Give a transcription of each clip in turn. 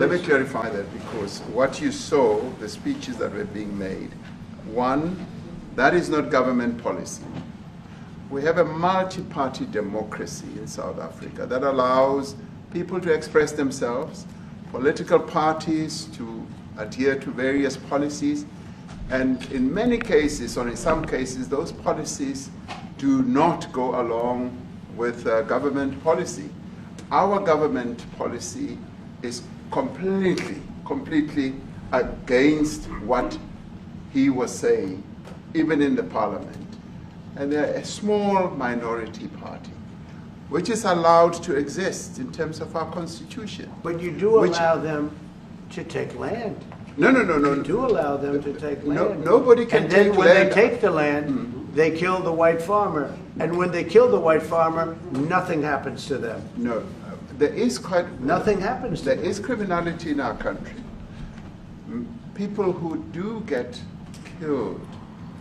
Let me clarify that, because what you saw, the speeches that were being made, one, that is not government policy. We have a multi-party democracy in South Africa that allows people to express themselves, political parties to adhere to various policies, and in many cases, or in some cases, those policies do not go along with government policy. Our government policy is completely against what he was saying, even in the parliament. And they're a small minority party, which is allowed to exist in terms of our constitution. But you do allow them to take land. No. You do allow them to take land. Nobody can take land. And then when they take the land, they kill the white farmer. And when they kill the white farmer, nothing happens to them. No. There is nothing happens to them. There is criminality in our country. People who do get killed,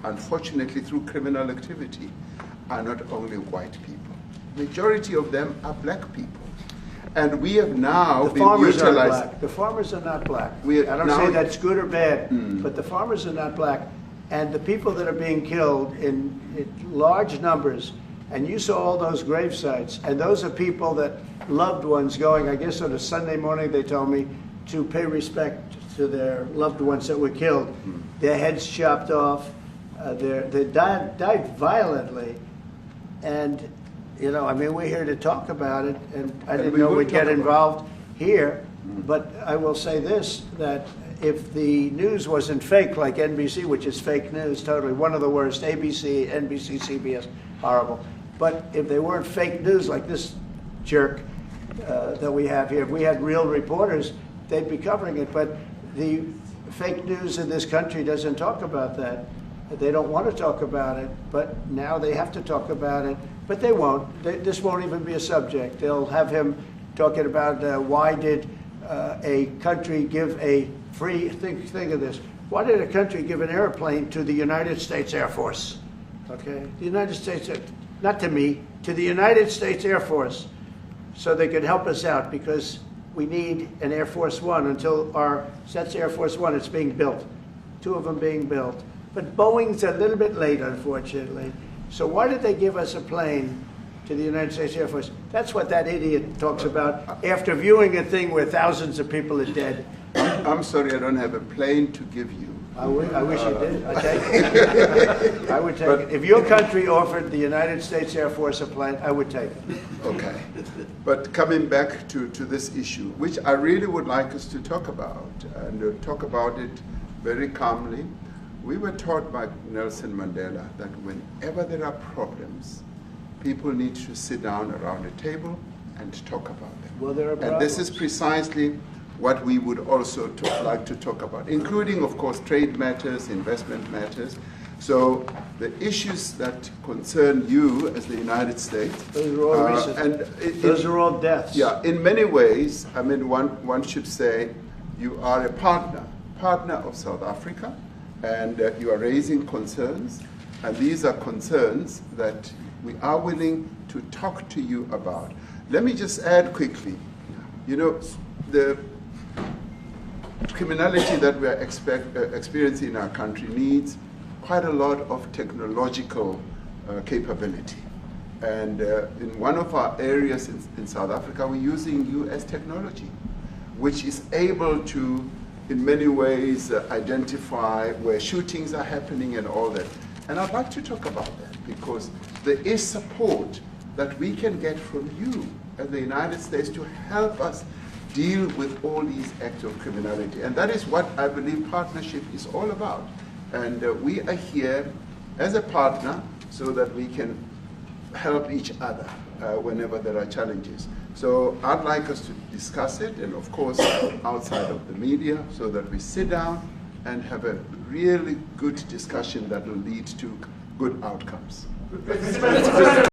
unfortunately, through criminal activity, are not only white people. Majority of them are black people. And we have now been utilized. The farmers are not black. I don't say that's good or bad, but the farmers are not black. And the people that are being killed in large numbers, and you saw all those grave sites, and those are people that loved ones going, I guess on a Sunday morning, they told me, to pay respect to their loved ones that were killed. Their heads chopped off, they died violently. And, you know, I mean, we're here to talk about it, and I didn't know we'd get involved here, but I will say this, that if the news wasn't fake, like NBC, which is fake news, totally, one of the worst, ABC, NBC, CBS, horrible. But if they weren't fake news like this jerk that we have here, if we had real reporters, they'd be covering it. But the fake news in this country doesn't talk about that. They don't want to talk about it, but now they have to talk about it. But they won't. This won't even be a subject. They'll have him talking about why did a country give a free, think of this, why did a country give an airplane to the United States Air Force? Okay, the United States, not to me, to the United States Air Force, so they could help us out, because we need an Air Force One until that's Air Force One, it's being built, 2 of them being built. But Boeing's a little bit late, unfortunately. So why did they give us a plane to the United States Air Force? That's what that idiot talks about after viewing a thing where thousands of people are dead. I'm sorry, I don't have a plane to give you. I wish you did. I'd take it. I would take it. If your country offered the United States Air Force a plane, I would take it. Okay. But coming back to this issue, which I really would like us to talk about, and talk about it very calmly. We were taught by Nelson Mandela that whenever there are problems, people need to sit down around a table and talk about them. Well, there are problems. And this is precisely what we would also like to talk about, including, of course, trade matters, investment matters. So the issues that concern you as the United States. Those are all recent. Those are all deaths. Yeah, in many ways, I mean, one should say you are a partner of South Africa, and you are raising concerns, and these are concerns that we are willing to talk to you about. Let me just add quickly, you know, the criminality that we are experiencing in our country needs quite a lot of technological capability. And in one of our areas in South Africa, we're using US technology, which is able to, in many ways, identify where shootings are happening and all that. And I'd like to talk about that, because there is support that we can get from you as the United States to help us deal with all these acts of criminality. And that is what I believe partnership is all about. And we are here as a partner so that we can help each other whenever there are challenges. So I'd like us to discuss it, and of course outside of the media, so that we sit down and have a really good discussion that will lead to good outcomes.